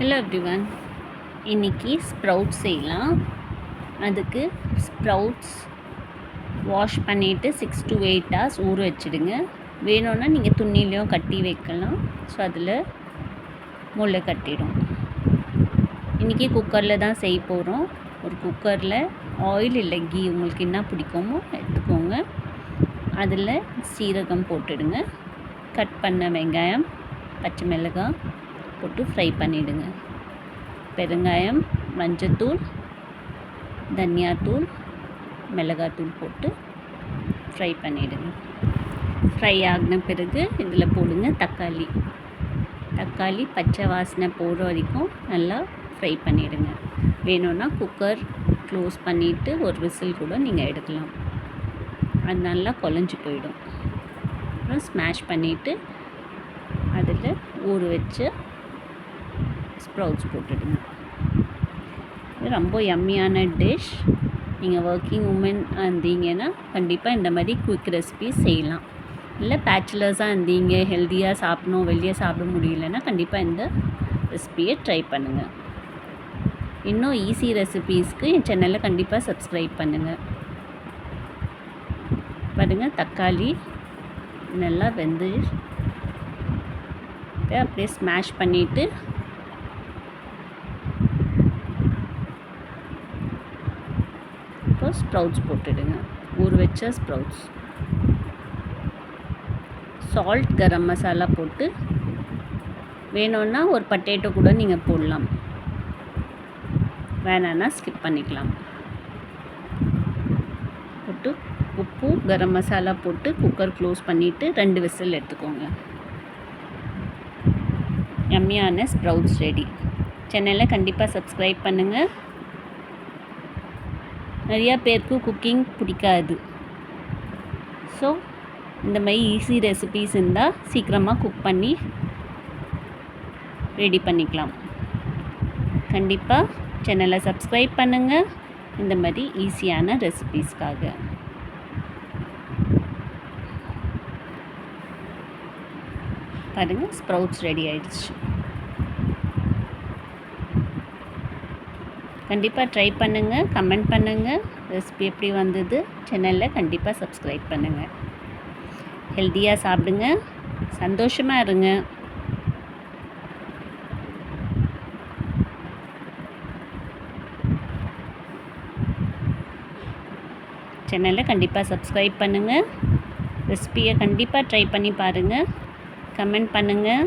Hello everyone. இன்றைக்கி sprouts செய்யலாம். அதுக்கு ஸ்ப்ரவுட்ஸ் வாஷ் பண்ணிவிட்டு 6 to 8 hours ஊற வச்சுடுங்க. வேணும்னா நீங்கள் துணிலையும் கட்டி வைக்கலாம். ஸோ அதில் முளை கட்டிடும். இன்றைக்கி குக்கரில் தான் செய்ய போகிறோம். ஒரு குக்கரில் ஆயில் இல்லை கீ உங்களுக்கு என்ன பிடிக்குமோ எடுத்துக்கோங்க. அதில் சீரகம் போட்டுடுங்க. கட் பண்ண வெங்காயம், பச்சை மிளகாய் போட்டு ஃப்ரை பண்ணிவிடுங்க. பெருங்காயம், மஞ்சத்தூள், தனியாத்தூள், மிளகாத்தூள் போட்டு ஃப்ரை பண்ணிவிடுங்க. ஃப்ரை ஆகின பிறகு இதில் போடுங்க தக்காளி பச்சை வாசனை போகிற வரைக்கும் நல்லா ஃப்ரை பண்ணிவிடுங்க. வேணும்னா குக்கர் க்ளோஸ் பண்ணிவிட்டு ஒரு விசில் கூட நீங்கள் எடுக்கலாம். அது நல்லா குழஞ்சி போயிடும். அப்புறம் ஸ்மாஷ் பண்ணிவிட்டு அதில் ஊற வச்சு ஸ்ப்ரவுட்ஸ் போட்டுடுங்க. இது ரொம்ப யம்மியான டிஷ். நீங்கள் ஒர்க்கிங் உமன் இருந்தீங்கன்னா கண்டிப்பாக இந்த மாதிரி குயிக் ரெசிபிஸ் செய்யலாம். இல்லை பேச்சுலர்ஸாக இருந்தீங்க, ஹெல்த்தியாக சாப்பிடணும், வெளியே சாப்பிட முடியலன்னா கண்டிப்பாக இந்த ரெசிபியை ட்ரை பண்ணுங்கள். இன்னும் ஈஸி ரெசிபீஸ்க்கு என் சேனலில் கண்டிப்பாக சப்ஸ்கிரைப் பண்ணுங்கள். பாருங்கள், தக்காளி நல்லா வெந்து அப்படியே ஸ்மாஷ் பண்ணிவிட்டு இப்போ ஸ்ப்ரவுட்ஸ் போட்டுடுங்க. ஊற வச்ச ஸ்ப்ரவுட்ஸ், சால்ட், கரம் மசாலா போட்டு வேணும்னா ஒரு பட்டேட்டோ கூட நீங்கள் போடலாம். வேணான்னா ஸ்கிப் பண்ணிக்கலாம். போட்டு உப்பு, கரம் மசாலா போட்டு குக்கர் க்ளோஸ் பண்ணிவிட்டு 2 விசில் எடுத்துக்கோங்க. யம்மியான ஸ்ப்ரவுட்ஸ் ரெடி. சேனலை கண்டிப்பாக சப்ஸ்கிரைப் பண்ணுங்கள். நிறையா பேருக்கு குக்கிங் பிடிக்காது. ஸோ இந்த மாதிரி ஈஸி ரெசிபீஸ் இருந்தால் சீக்கிரமாக குக் பண்ணி ரெடி பண்ணிக்கலாம். கண்டிப்பாக சேனலை சப்ஸ்கிரைப் பண்ணுங்கள் இந்த மாதிரி ஈஸியான ரெசிபீஸ்க்காக. பாருங்கள், ஸ்ப்ரவுட்ஸ் ரெடி ஆயிடுச்சு. கண்டிப்பாக ட்ரை பண்ணுங்கள், கமெண்ட் பண்ணுங்கள். ரெசிபி எப்படி வந்தது? சேனலில் கண்டிப்பாக சப்ஸ்கிரைப் பண்ணுங்கள். ஹெல்த்தியாக சாப்பிடுங்க, சந்தோஷமாக இருங்க. சேனலை கண்டிப்பாக சப்ஸ்கிரைப் பண்ணுங்கள். ரெசிபியை கண்டிப்பாக ட்ரை பண்ணி பாருங்கள். கமெண்ட் பண்ணுங்கள்.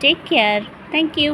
Take care. தேங்க்யூ.